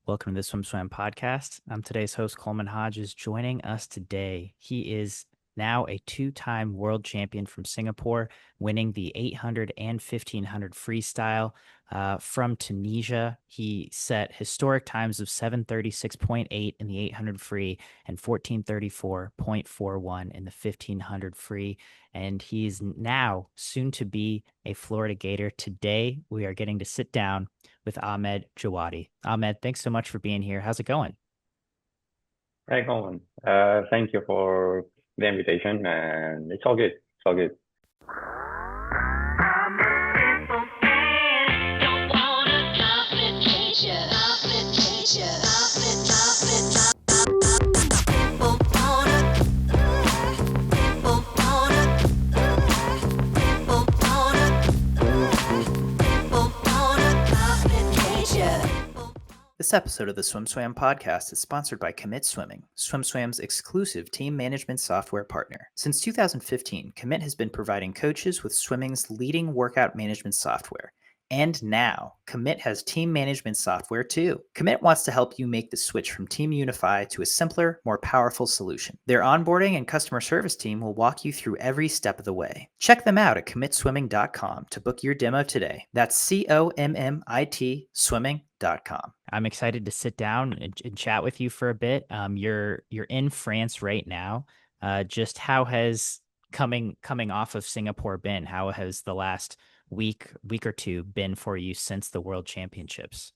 Welcome to the SwimSwam podcast. I'm today's host, Coleman Hodges. Joining us today, he is now a two-time world champion from Singapore, winning the 800 and 1500 freestyle. From Tunisia, he set historic times of 7:36.8 in the 800 free and 14:34.41 in the 1500 free. And he's now soon to be a Florida Gator. Today, we are getting to sit down with Ahmed Jaouadi. Ahmed, thanks so much for being here. How's it going? Hey, Colin. Thank you for the invitation, and it's all good. It's all good. This episode of the SwimSwam podcast is sponsored by Commit Swimming, SwimSwam's exclusive team management software partner. Since 2015, Commit has been providing coaches with swimming's leading workout management software. And now, Commit has team management software too. Commit wants to help you make the switch from Team Unify to a simpler, more powerful solution. Their onboarding and customer service team will walk you through every step of the way. Check them out at commitswimming.com to book your demo today. That's COMMIT swimming.com. I'm excited to sit down and chat with you for a bit. You're in France right now. Just how has coming off of Singapore been? How has the last week or two been for you since the World Championships?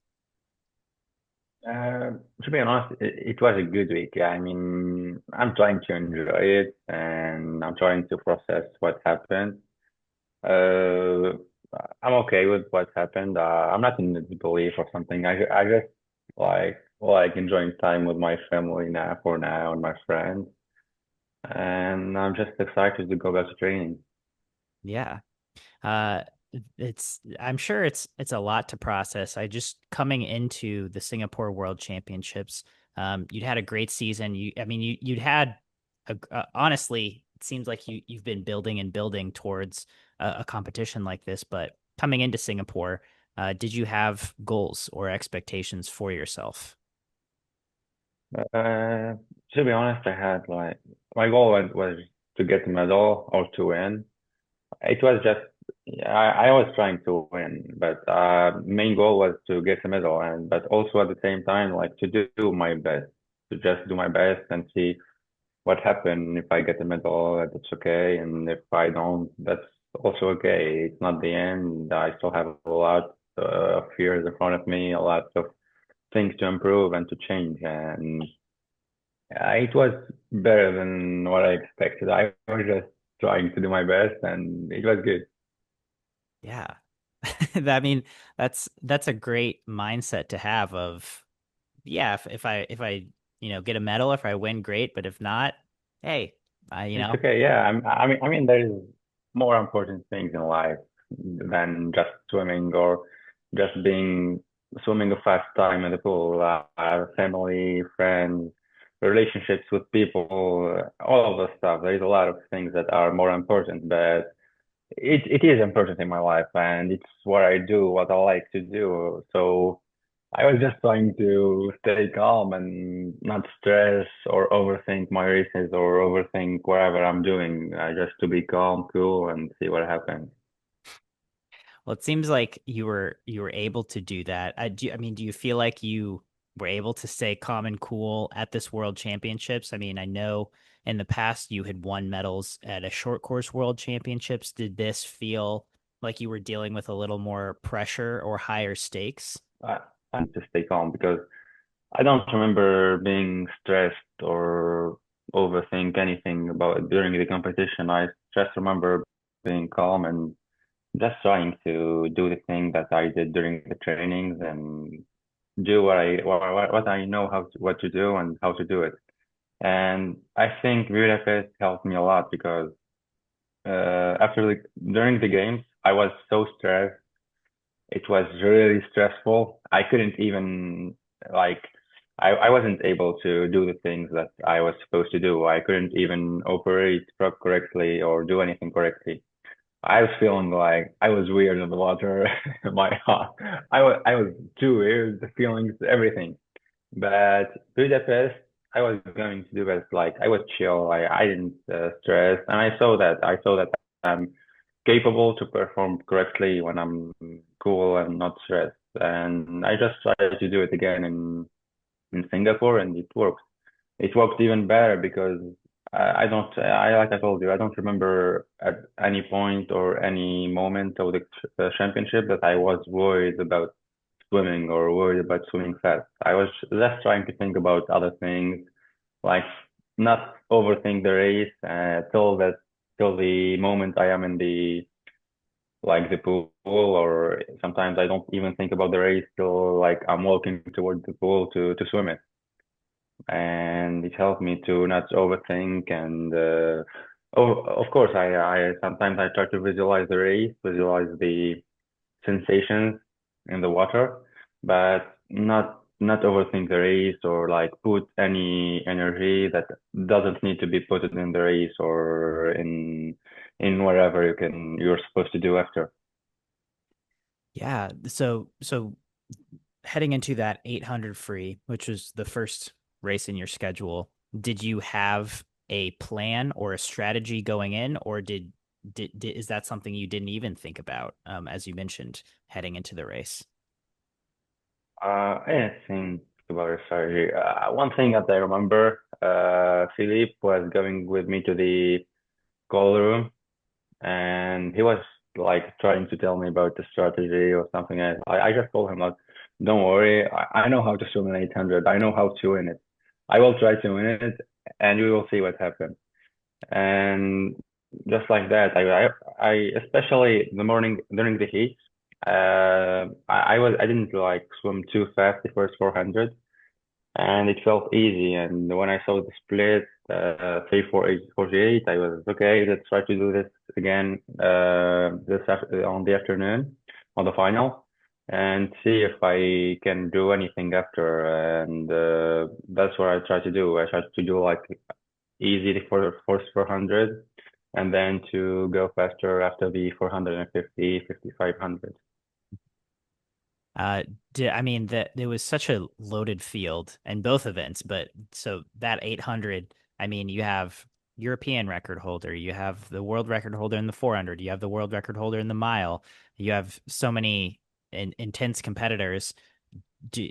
Uh, to be honest, it was a good week. I mean, I'm trying to enjoy it, and I'm trying to process what happened. Uh, I'm okay with what happened. I'm not in disbelief or something. I just like enjoying time with my family now for now and my friends, and I'm just excited to go back to training. Yeah. Uh, I'm sure it's a lot to process. I just coming into the Singapore World Championships, you'd had a great season. You'd had honestly, it seems like you've been building and building towards a competition like this, but coming into Singapore, did you have goals or expectations for yourself? Uh, to be honest, I had like my goal was to get a medal or to win. It was just yeah, I was trying to win, but main goal was to get a medal, and but also at the same time like to do my best, to just do my best and see what happened. If I get a medal, that's okay, and if I don't, that's also okay. It's not the end. I still have a lot of years in front of me, a lot of things to improve and to change, and it was better than what I expected. I was just trying to do my best, and it was good. Yeah. I mean, that's a great mindset to have of yeah, if I get a medal, if I win, great, but if not, hey, I you It's know, okay. Yeah, I mean, there's more important things in life than just swimming or just being swimming a fast time in the pool. Family, friends, relationships with people, all of those stuff. There's a lot of things that are more important, but it is important in my life, and it's what I do, what I like to do. So. I was just trying to stay calm and not stress or overthink my races or overthink whatever I'm doing. Just to be calm, cool, and see what happens. well, it seems like you were able to do that. Do you feel like you were able to stay calm and cool at this World Championships? I mean, I know in the past you had won medals at a short course World Championships. Did this feel like you were dealing with a little more pressure or higher stakes? I, I need to stay calm because I don't remember being stressed or overthink anything about it during the competition. I just remember being calm and just trying to do the thing that I did during the trainings and do what I know what to do and how to do it. And I think Budapest helped me a lot because during the games, I was so stressed. It was really stressful. I couldn't even like I wasn't able to do the things that I was supposed to do. I couldn't even operate correctly or do anything correctly. I was feeling like I was weird in the water. My I was too weird, the feelings, everything. But Budapest, I was going to do it like I was chill. I didn't stress, and I saw that I'm capable to perform correctly when I'm cool and not stressed. And I just tried to do it again in Singapore, and it worked. It worked even better because I don't, I like I told you, I don't remember at any point or any moment of the championship that I was worried about swimming or worried about swimming fast. I was just trying to think about other things, like not overthink the race till the moment I am in the pool, or sometimes I don't even think about the race till like I'm walking towards the pool to swim it. And it helped me to not overthink. And of course, I sometimes I try to visualize the race, visualize the sensations in the water, but not overthink the race or like put any energy that doesn't need to be put in the race or in wherever you're supposed to do after. Yeah. So heading into that 800 free, which was the first race in your schedule, did you have a plan or a strategy going in, or did is that something you didn't even think about, as you mentioned, heading into the race? I think about it, sorry. One thing that I remember, Philippe was going with me to the call room, and he was like trying to tell me about the strategy or something. I just told him like, don't worry, I know how to swim an 800. I know how to win it. I will try to win it, and we will see what happens. And just like that, I especially the morning during the heat, I didn't like swim too fast the first 400, and it felt easy. And when I saw the split, 3:48:48, I was okay. Let's try to do this again on the afternoon on the final, and see if I can do anything after. And that's what I try to do. I try to do like easy for the first 400, and then to go faster after the 450, 5,500. Uh, I mean that there was such a loaded field in both events, but so that 800, I mean, you have European record holder, you have the world record holder in the 400, you have the world record holder in the mile, you have so many intense competitors. Do,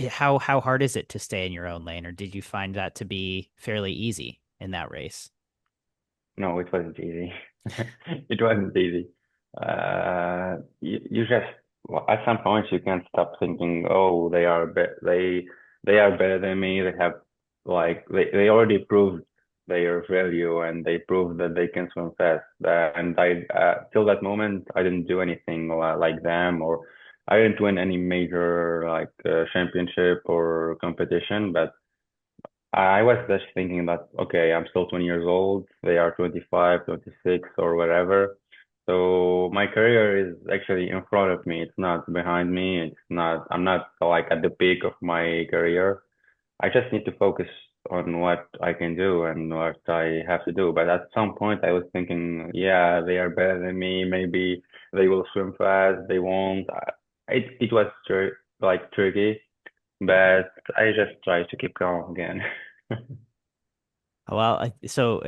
how hard is it to stay in your own lane, or did you find that to be fairly easy in that race? No, it wasn't easy. It wasn't easy. You just well, at some point you can't stop thinking, oh, they are better than me. They have like they already proved their value and they proved that they can swim fast. And I till that moment I didn't do anything like them, or I didn't win any major like championship or competition, but. I was just thinking that, okay, I'm still 20 years old. They are 25, 26, or whatever. So my career is actually in front of me. It's not behind me. I'm not like at the peak of my career. I just need to focus on what I can do and what I have to do. But at some point, I was thinking, yeah, they are better than me. Maybe they will swim fast. They won't. It was tr like tricky, but I just tried to keep calm again. Well, so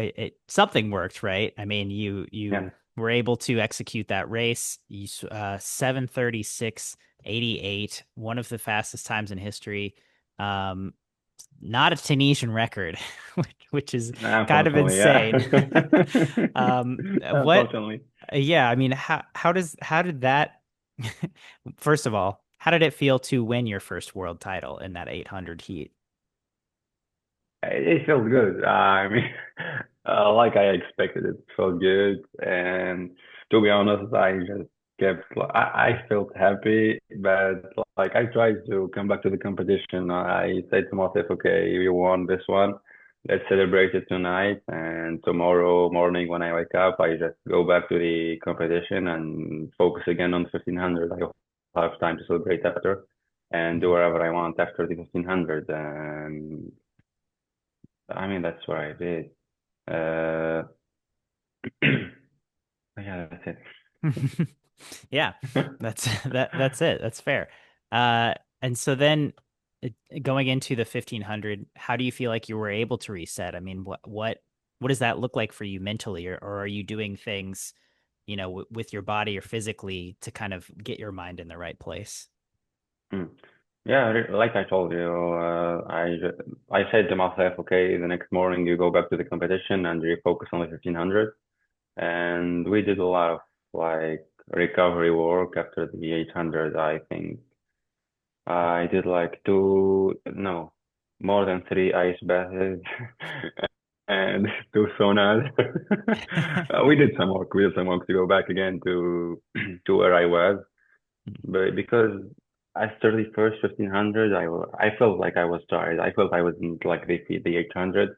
something worked, right? I mean, Yeah. you were able to execute that race. 7:36:88, one of the fastest times in history. Um, Not a Tunisian record, which is kind of Unfortunately, yeah. insane. What? Unfortunately. Yeah, I mean, how did that? First of all, how did it feel to win your first world title in that 800 heat? It felt good. I mean, like I expected, it felt good. And to be honest, I just I felt happy, but like I tried to come back to the competition. I said to myself, okay, we won this one. Let's celebrate it tonight. And tomorrow morning when I wake up, I just go back to the competition and focus again on 1500. I'll have time to celebrate after and do Mhm. whatever I want after the 1500. And I mean, that's what I did. Uh, yeah, that's it. Yeah, that's that's it. That's fair. And so then going into the 1500, how do you feel like you were able to reset? I mean, what does that look like for you mentally, or are you doing things, with your body or physically to kind of get your mind in the right place? Mm. Yeah, like I told you, I said to myself, okay, the next morning you go back to the competition and you focus on the 1500. And we did a lot of like recovery work after the 800, I think. I did like two, no, more than three ice baths and two saunas. We did some work. We did some work to go back again to to where I was. But because after the first 1500, I felt like I was tired. I felt I wasn't like the 800,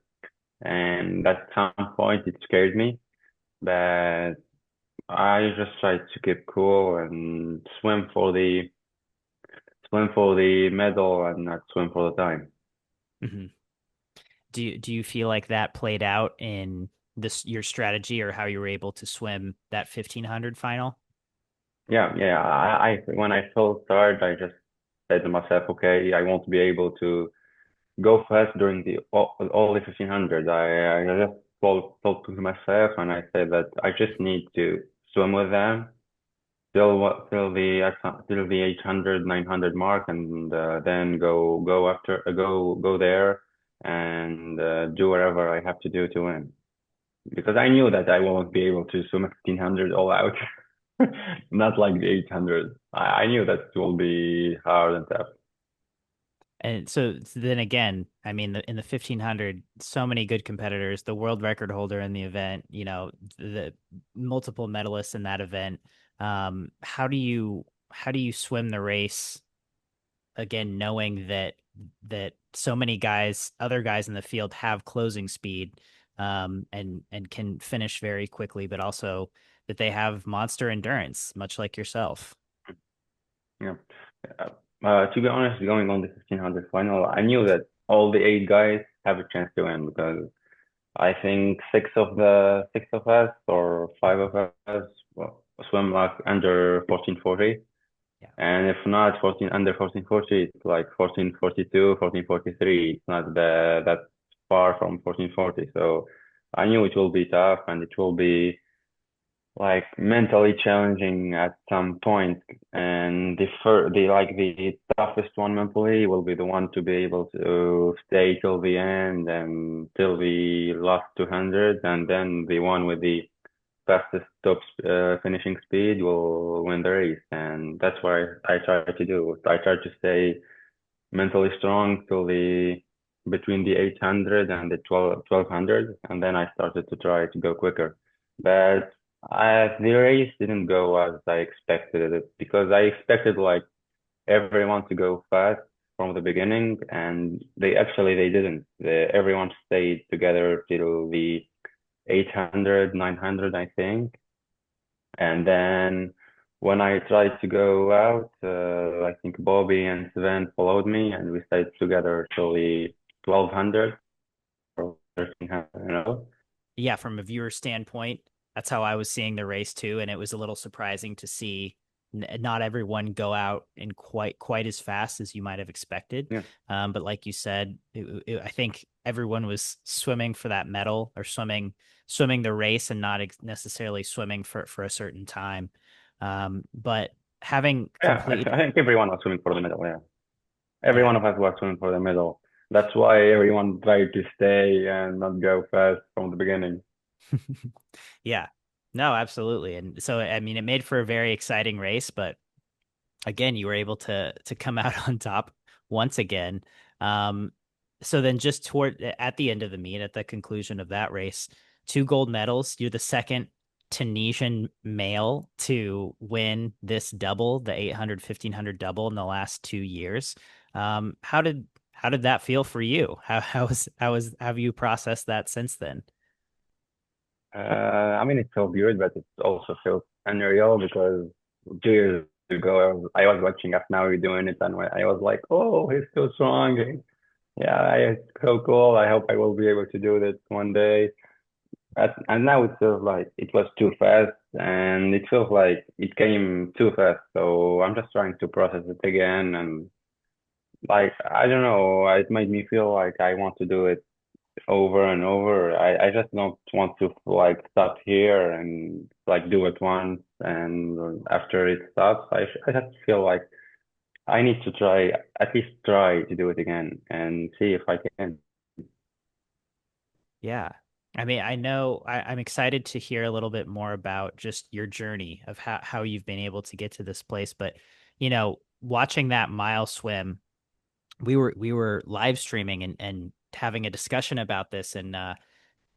and at some point it scared me. But I just tried to keep cool and swim for the medal and not swim for the time. Mhm. Do you feel like that played out in this your strategy or how you were able to swim that 1500 final? Yeah, yeah. I when I felt tired, I just said to myself, okay, I won't be able to go fast during all the 1500. I just told to myself, and I said that I just need to swim with them till the 800 900 mark, and then go there and do whatever I have to do to win. Because I knew that I won't be able to swim 1500 all out, not like the 800. I knew that it will be hard and tough. And so then again, I mean, in the 1500, so many good competitors, the world record holder in the event, the multiple medalists in that event. How do you swim the race again, knowing that so many other guys in the field have closing speed, and can finish very quickly, but also that they have monster endurance, much like yourself. Yeah. Uh, to be honest, going on the 1500 final, I knew that all the eight guys have a chance to win because I think six of us or five of us swim like under 1440. Yeah. And if not 14 under 1440, it's like 1442, 1443. It's not that far from 1440. So I knew it will be tough and it will be like mentally challenging at some point. And the toughest one mentally will be the one to be able to stay till the end and till the last 200. And then the one with the fastest finishing speed will win the race. And that's what I try to do. I try to stay mentally strong till the between the 800 and the 1200, and then I started to try to go quicker. But the race didn't go as I expected it because I expected like everyone to go fast from the beginning, and they didn't. Everyone stayed together till the 800, 900, I think. And then when I tried to go out, I think Bobby and Sven followed me, and we stayed together till the 1200 or 1300. Yeah, from a viewer standpoint, that's how I was seeing the race too, and it was a little surprising to see not everyone go out in quite as fast as you might have expected. Yeah, But like you said, I think everyone was swimming for that medal or swimming the race and not necessarily swimming for a certain time. But having yeah. completed, I think everyone was swimming for the medal. Yeah, every yeah. one of us was swimming for the medal. That's why everyone tried to stay and not go fast from the beginning. Yeah. No, absolutely. And so I mean it made for a very exciting race, but again, you were able to come out on top once again. Um, so then just toward at the end of the meet, at the conclusion of that race, two gold medals. You're the second Tunisian male to win this double, the 800 1500 double in the last 2 years. How did that feel for you? Have you processed that since then? I mean, it felt good, but it also felt unreal because 2 years ago I was watching Asnawi doing it, and I was like, "Oh, he's so strong." Yeah, it's so cool. I hope I will be able to do this one day. And now it feels like it was too fast, and it feels like it came too fast. So I'm just trying to process it again and like I don't know, it made me feel like I want to do it over and over. I just don't want to like stop here and like do it once and after it stops, I just feel like I need to try, at least try to do it again and see if I can. Yeah. I mean, I know I'm excited to hear a little bit more about just your journey of how you've been able to get to this place. But, watching that mile swim, we were live streaming and having a discussion about this. And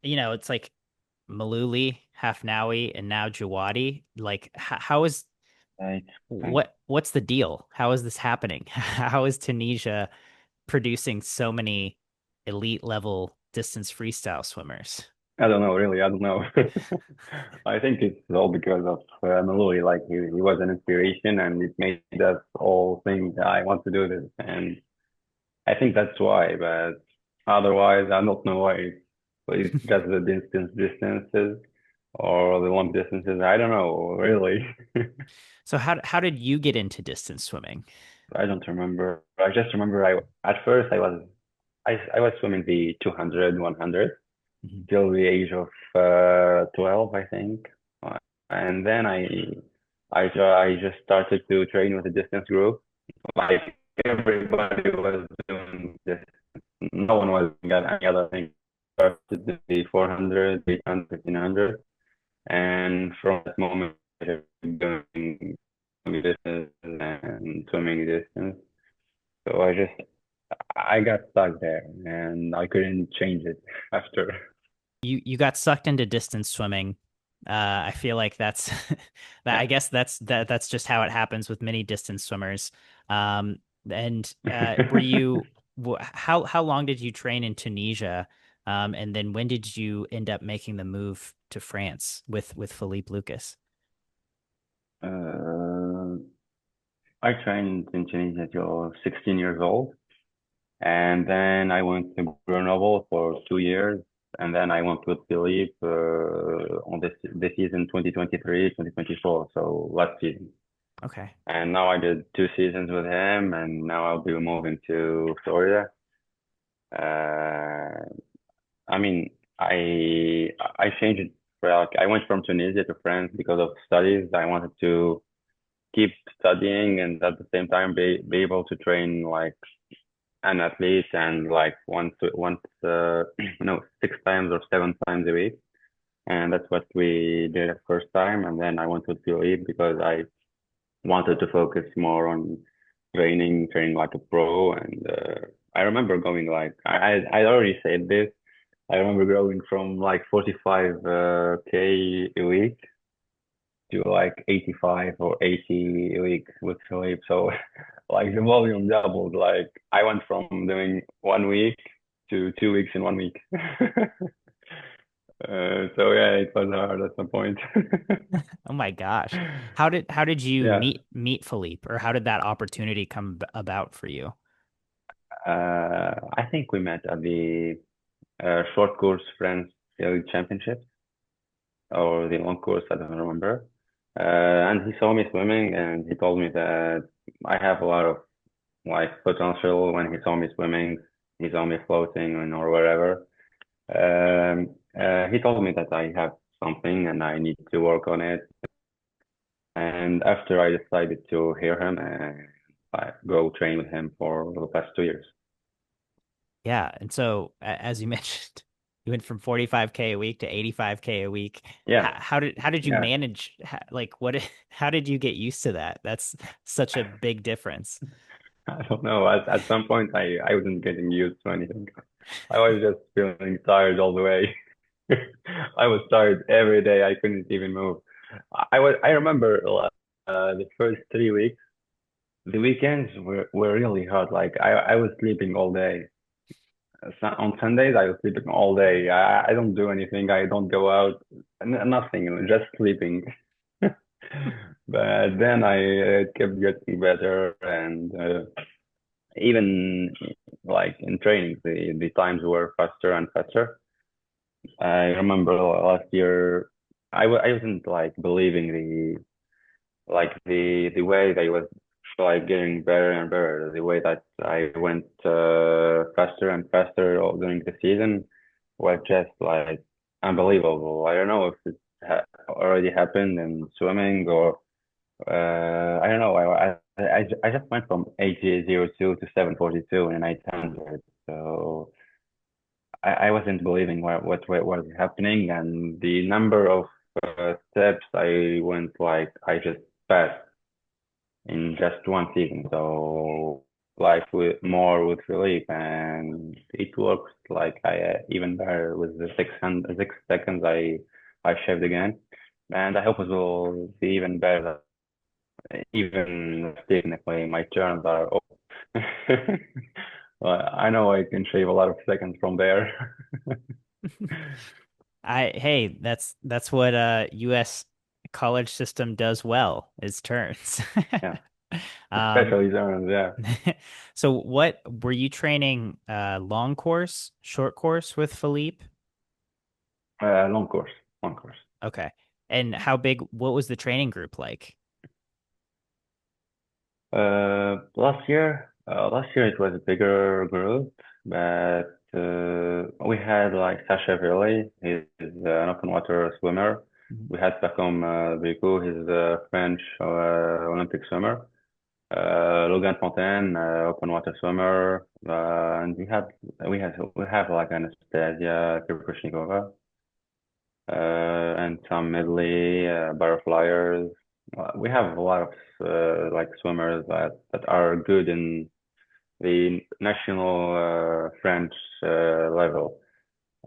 it's like Maluli, Hafnawi, and now Jawadi. Like, how is Right. Right. what's the deal? How is this happening? How is Tunisia producing so many elite level distance freestyle swimmers? I don't know, really, I don't know. I think it's all because of Malloy. Like he was an inspiration, and it made us all think I want to do this, and I think that's why. But otherwise, I don't know why. But it's just the distances or the long distances. I don't know, really. So how did you get into distance swimming? I don't remember. I just remember I at first I was swimming the 200, 100 Mhm. till the age of 12, I think. And then I just started to train with a distance group. Like everybody was doing this. No one was doing any other thing. Started the 400, 800, 1500. And from that moment, I started doing distance and swimming distance. So I got stuck there and I couldn't change it after. You got sucked into distance swimming. I feel like that's that. I Yeah. guess that's just how it happens with many distance swimmers. And were you how long did you train in Tunisia? And then when did you end up making the move to France with Philippe Lucas? Uh, I trained in Tunisia till 16 years old, and then I went to Grenoble for 2 years, and then I went with Philippe on this season 2023, 2024, so last season. Okay. And now I did 2 seasons with him, and now I'll be moving to Florida. Uh, I mean, I changed it. Like I went from Tunisia to France because of studies. I wanted to keep studying and at the same time be able to train like an athlete and like once no 6 times or 7 times a week. And that's what we did the first time. And then I went with Philippe because I wanted to focus more on training like a pro. And I remember going like I already said this. I remember growing from like 45 K a week to like 85 or 80 a week with Philippe. So like the volume doubled. Like I went from doing 1 week to 2 weeks in 1 week. So yeah, it was hard at some point. Oh my gosh. How did you Yeah. meet Philippe, or how did that opportunity come about for you? I think we met at the short course France League Championship or the long course, I don't remember. And he saw me swimming and he told me that I have a lot of like potential when he saw me swimming, he saw me floating and or wherever. He told me that I have something and I need to work on it. And after I decided to hear him and I go train with him for the past 2 years. Yeah, and so as you mentioned, you went from 45K a week to 85K a week. Yeah, How did you yeah. manage like how did you get used to that? That's such a big difference. I don't know. At some point, I wasn't getting used to anything. I was just feeling tired all the way. I was tired every day. I couldn't even move. I remember the first 3 weeks. The weekends were really hard. Like I was sleeping all day. On Sundays, I was sleeping all day. I don't do anything. I don't go out. Nothing. Just sleeping. But then I kept getting better, and even like in training, the times were faster and faster. I remember last year, I wasn't like believing the way they was. like getting better and better. The way that I went faster and faster all during the season was just like unbelievable. I don't know if it ha already happened in swimming or I don't know. I just went from 802 to 742 in 800. So I wasn't believing what was happening, and the number of steps I went like I just passed in just one season. So life with more with Phillipe, and it works like I even better with the 6 seconds I shaved again, and I hope it will be even better. Even technically, my turns are off. Well, I know I can shave a lot of seconds from there. Hey, that's what US college system does well, is turns. Yeah, Um, especially turns. Yeah, so what were you training long course, short course with Philippe? long course, long course. Okay. And how big, what was the training group like? Last year it was a bigger group, but we had like Sasha Vili, he's an open water swimmer. Mhm. We had Pacom Bricout, he's a French Olympic swimmer. Logan Fontaine, open water swimmer, and we have like Anastasia Kirkoshnikova, and some medley butterflyers. We have a lot of like swimmers that are good in the national French level.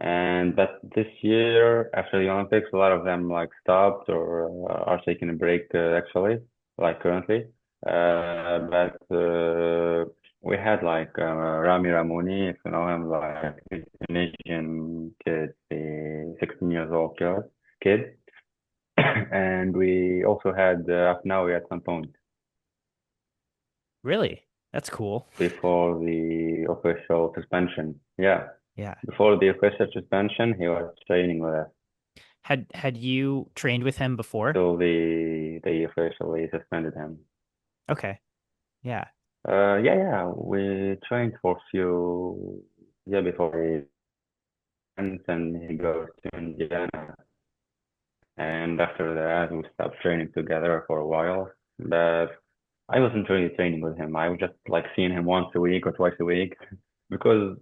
And but this year, after the Olympics, a lot of them like stopped or are taking a break actually, like currently. But we had like Rami Ramoni, if you know him, like a Tunisian kid, the 16 years old kid. And we also had Afnawi at some point Really? That's cool. before the official suspension. Yeah, Yeah. before the official suspension, he was training with us. Had you trained with him before? So they officially suspended him. Okay. Yeah. Yeah, we trained for a few yeah before he went and he goes to Indiana. And after that, we stopped training together for a while. But I wasn't really training with him. I was just like seeing him once a week or twice a week because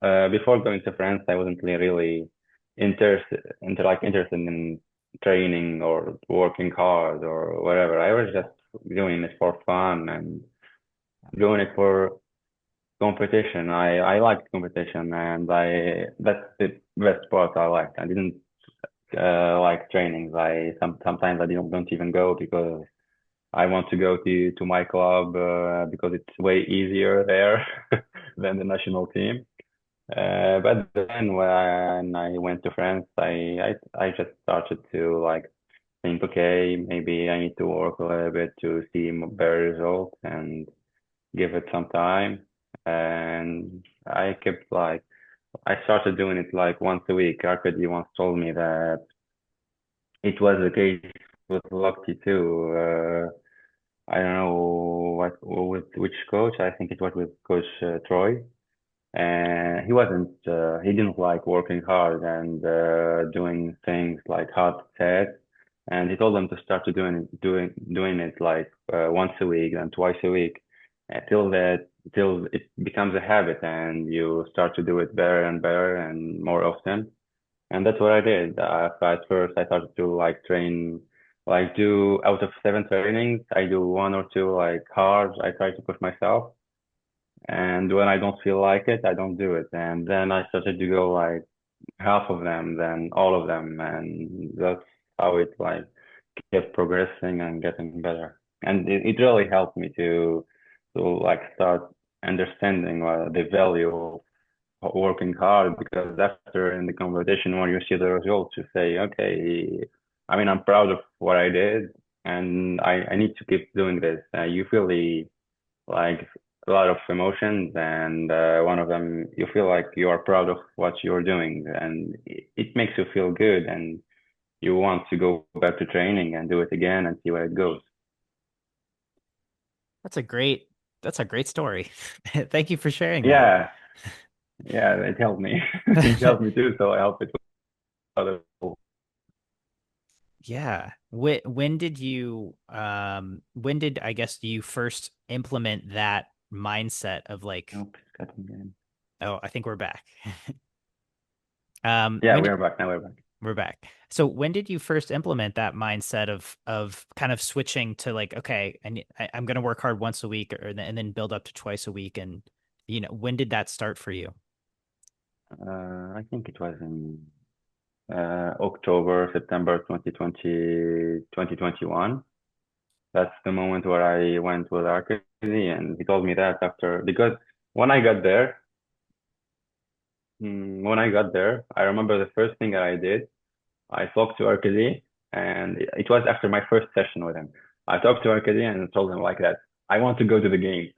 before going to France, I wasn't really interested in training or working hard or whatever. I was just doing it for fun and doing it for competition. I liked competition, and I that's the best part I liked. I didn't like trainings. Sometimes I don't even go because I want to go to my club because it's way easier there than the national team. But then when I went to France, I just started to like think, okay, maybe I need to work a little bit to see better results and give it some time. And I kept like I started doing it like once a week. Arkady once told me that it was the case with Lochte too. I don't know with which coach. I think it was with Coach Troy. And he didn't like working hard and doing things like hard sets. And he told them to start to doing it like once a week and twice a week, till it becomes a habit and you start to do it better and better and more often. And that's what I did. At first, I started to like train, like do out of 7 trainings, I do one or two like hard. I try to push myself. And when I don't feel like it, I don't do it. And then I started to go like half of them, then all of them. And that's how it like kept progressing and getting better. And it really helped me to like start understanding the value of working hard because after in the competition when you see the results you say, okay, I mean I'm proud of what I did and I need to keep doing this. You feel the like a lot of emotions, and one of them, you feel like you are proud of what you're doing, and it makes you feel good, and you want to go back to training and do it again and see where it goes. That's a great that's a great story. Thank you for sharing that. Yeah, yeah, it helped me. It helped me too, so I help it with other people. Yeah. When did you when did I guess you first implement that mindset of like, Nope, it's cutting in. oh, I think we're back. Yeah, When we did are back now. We're back. we're back. So when did you first implement that mindset of kind of switching to like, okay, I'm going to work hard once a week and then build up to twice a week and when did that start for you? I think it was in October, September 2021. That's the moment where I went with Arcady, and he told me that after because when I got there, I remember the first thing that I did. I talked to Arcady, and it was after my first session with him. I talked to Arcady and told him like that. I want to go to the games.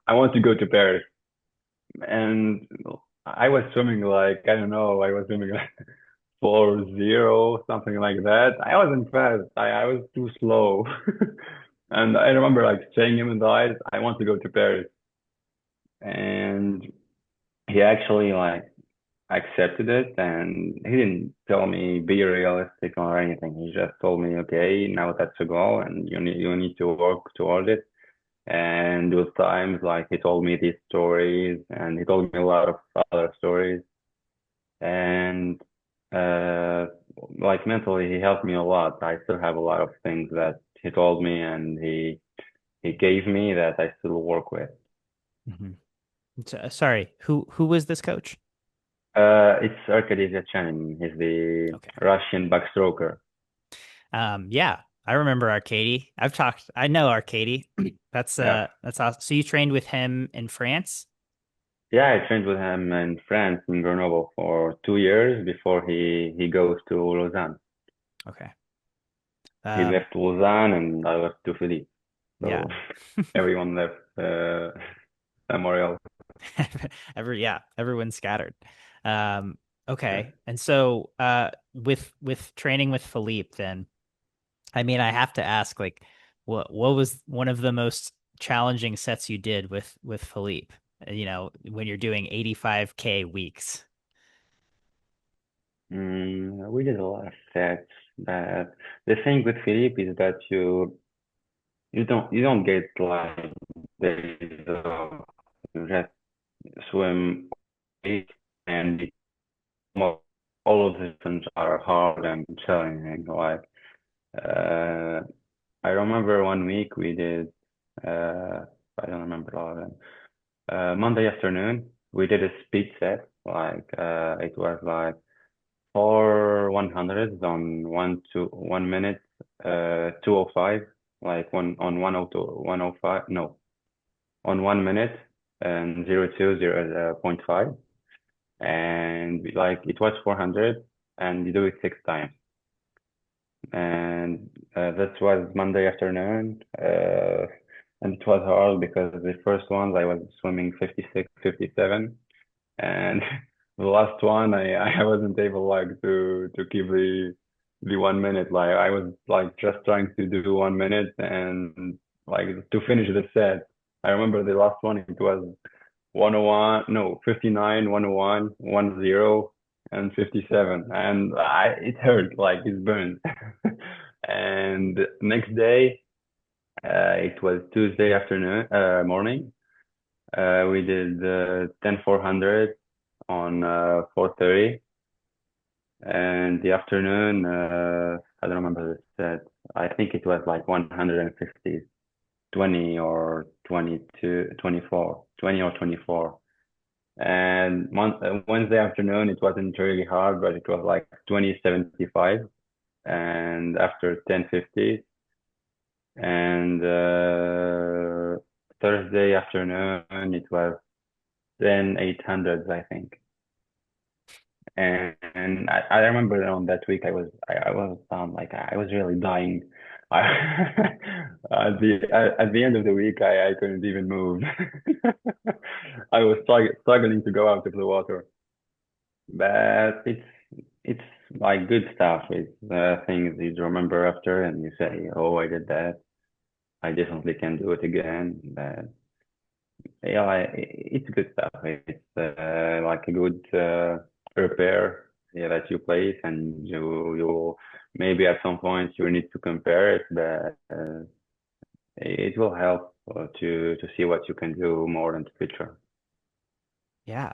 I want to go to Paris. And I was swimming like, I don't know, I was swimming like 4-0, something like that. I wasn't fast. I was too slow. And I remember like saying him in the eyes, I want to go to Paris. And he actually like accepted it and he didn't tell me be realistic or anything. He just told me, okay, now that's a goal and you need to work toward it. And with times, like he told me these stories and he told me a lot of other stories. And uh, like mentally, he helped me a lot. I still have a lot of things that he told me and he gave me that I still work with. Mhm. Sorry, who was this coach? It's Arkady Zachanin. He's the Okay. Russian backstroker. Yeah, I remember Arcady. I know Arcady. Yeah. That's awesome. So you trained with him in France? Yeah, I trained with him in France, in Grenoble, for 2 years before he goes to Lausanne. Okay. He Um, left Lausanne and I left to Phillipe. yeah. So everyone left somewhere else. Everyone's scattered. Um, Yeah. okay. And so with training with Philippe then, I mean, I have to ask, like, what was one of the most challenging sets you did with Philippe? When you're doing 85K weeks. We did a lot of sets, but the thing with Philippe is that you don't get like days of you just swim and all of the systems are hard and challenging. Like uh, I remember one week we did I don't remember all of them. Monday afternoon we did a speed set. Like it was like 4 100s on 1 minute 205 like one on 102 105 no on 1 minute and 0.5 and like it was 400 and you do it 6 times and that was Monday afternoon and it was hard because the first ones I was swimming 56 57 and the last one I wasn't able like to keep the 1 minute like I was like just trying to do 1 minute and like to finish the set. I remember the last one it was 101 no 59 101 10 and 57 and I it hurt like it burned and next day it was Tuesday afternoon morning we did 10 400 on 4:30 and the afternoon I don't remember the set. I think it was like 150 20 or 22 24 20 or 24 and Wednesday afternoon it wasn't really hard but it was like 2075 and after 1050 and Thursday afternoon it was 10 800s I think. And I remember on that week I was like I was really dying. I, at the end of the week I couldn't even move. I was struggling to go out of the water. But it's like good stuff. It's things you remember after and you say, "Oh, I did that." I definitely can do it again. Yeah, it's good stuff. It's like a good repair, yeah, that you place, and you maybe at some point you need to compare it, but it will help to see what you can do more in the future. Yeah.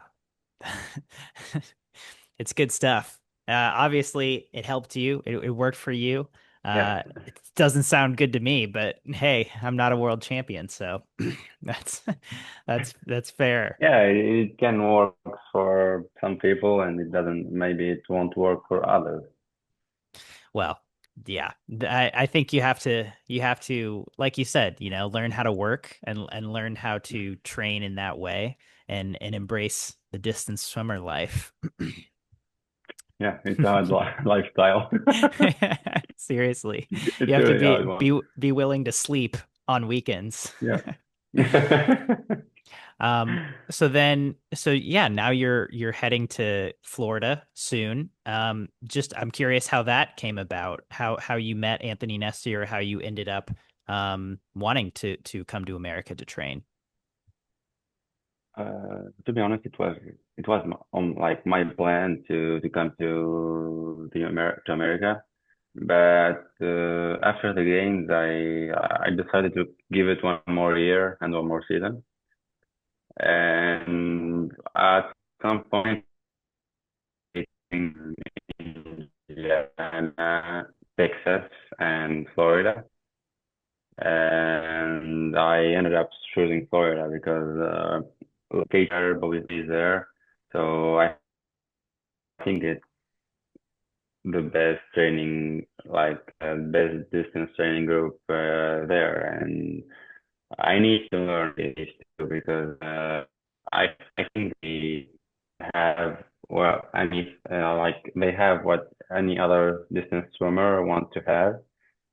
It's good stuff. Obviously, it helped you. It worked for you. Yeah, It doesn't sound good to me, but hey, I'm not a world champion, so that's that's fair. yeah, it can work for some people, and it doesn't. Maybe it won't work for others. Well, yeah, I think you have to, like you said, learn how to work and learn how to train in that way and embrace the distance swimmer life. Yeah, it's a hard lifestyle. Seriously, you It's a have to really hard be one. be be willing to sleep on weekends. Yeah. So yeah, now you're heading to Florida soon. Just I'm curious how that came about, how you met Anthony Nesty, or how you ended up wanting to come to America to train. To be honest, it was on like my plan to come to America, but after the games, I decided to give it one more year and one more season, and at some point in Louisiana, Texas, and Florida, and I ended up choosing Florida because location is there. So I think it's the best training, like best distance training group there, and I need to learn this too because I think they have well, I mean, like they have what any other distance swimmer want to have,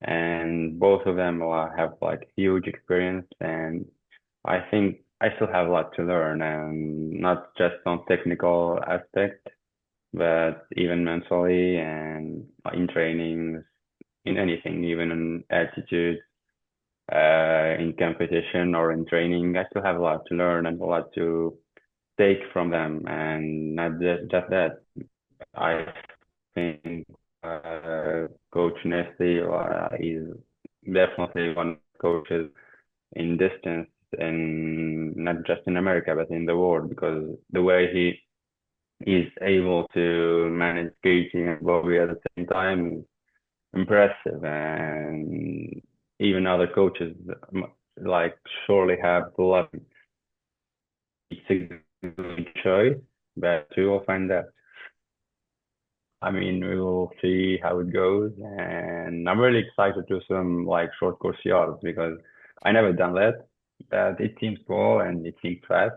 and both of them have like huge experience, and I think I still have a lot to learn, and not just on technical aspect, but even mentally and in trainings, in anything, even in attitude, in competition or in training. I still have a lot to learn and a lot to take from them, and not just that. I think Coach Nestle is definitely one of the coaches in distance, and not just in America, but in the world, because the way he is able to manage skating and Bobby at the same time is impressive, and even other coaches like surely have the luck. It's a good choice, but we will find out. I mean, we will see how it goes, and I'm really excited to swim like short course yards because I never done that, but it seems cool and it seems fast.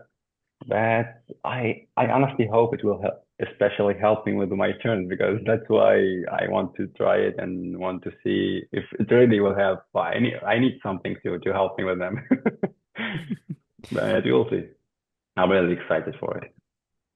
But I honestly hope it will help, especially help me with my turns because that's why I want to try it and want to see if it really will help. I need something to help me with them. But we'll see. I'm really excited for it.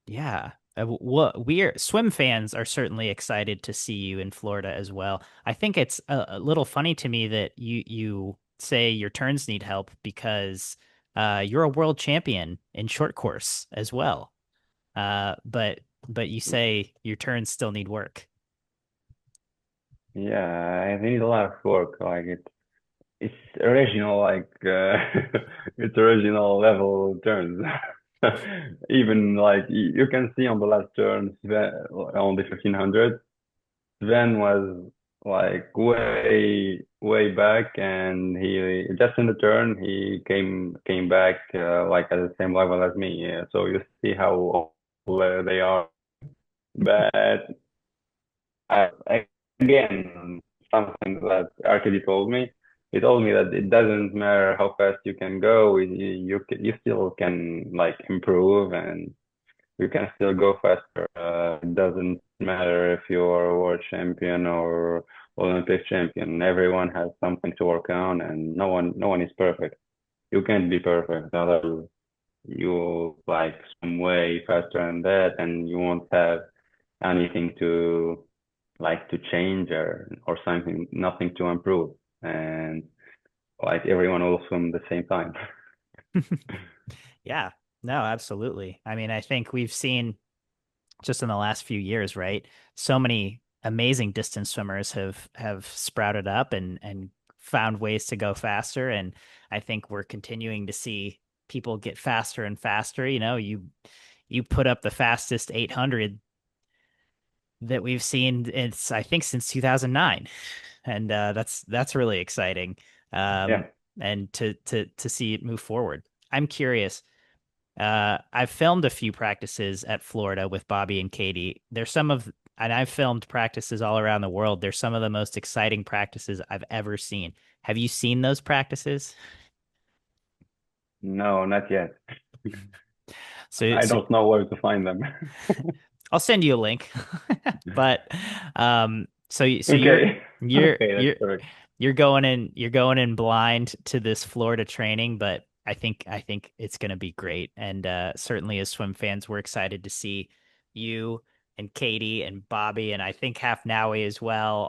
Yeah. What we're swim fans are certainly excited to see you in Florida as well. I think it's a little funny to me that you say your turns need help because you're a world champion in short course as well. But you say your turns still need work. Yeah, I need a lot of work. Like it's original, like it's original level turns. Even like you can see on the last turn, on the 1500. Sven was like way back, and he just in the turn he came back like at the same level as me. Yeah. So you see how old they are. But again, something that Arkady told me. He told me that it doesn't matter how fast you can go, you still can like improve, and you can still go faster. It doesn't matter if you're a world champion or Olympic champion. Everyone has something to work on, and no one is perfect. You can't be perfect. Otherwise, you like swim way faster than that, and you won't have anything to like to change or something, nothing to improve. And like everyone will swim at the same time. Yeah, no, absolutely. I mean, I think we've seen just in the last few years, right? So many amazing distance swimmers have sprouted up and found ways to go faster. And I think we're continuing to see people get faster and faster. You put up the fastest 800 that we've seen, it's I think since 2009, and that's really exciting. Um, Yeah. and to see it move forward. I'm curious. I've filmed a few practices at Florida with Bobby and Katie. And I've filmed practices all around the world. They're some of the most exciting practices I've ever seen. Have you seen those practices? No, not yet. So, I so don't know where to find them. I'll send you a link. But so Okay. you're Okay, that's you're correct. you're going in blind to this Florida training, but I think it's going to be great. And certainly as swim fans, we're excited to see you and Katie and Bobby and I think Half Nowie as well,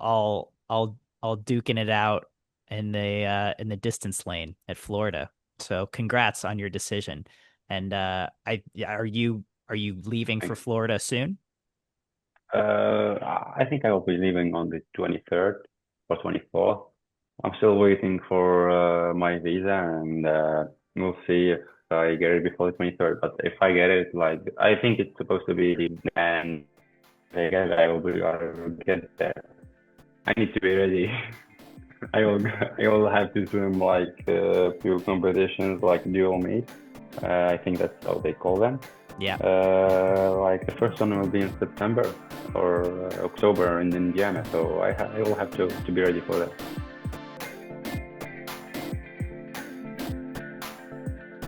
all duking it out in the distance lane at Florida. So congrats on your decision. And are you leaving for Thanks. Florida soon? I think I will be leaving on the 23rd or 24th. I'm still waiting for my visa, and we'll see if I get it before the 23rd. But if I get it, like I think it's supposed to be, and I will get there. I need to be ready. I will I will have to swim like a few competitions like dual meet. I think that's how they call them. Yeah. Like the first one will be in September or October in Indiana, so I will have to be ready for that.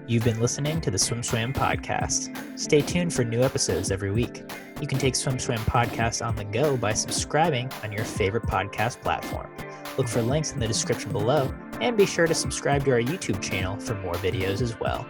You've been listening to the SwimSwam podcast. Stay tuned for new episodes every week. You can take SwimSwam podcast on the go by subscribing on your favorite podcast platform. Look for links in the description below, and be sure to subscribe to our YouTube channel for more videos as well.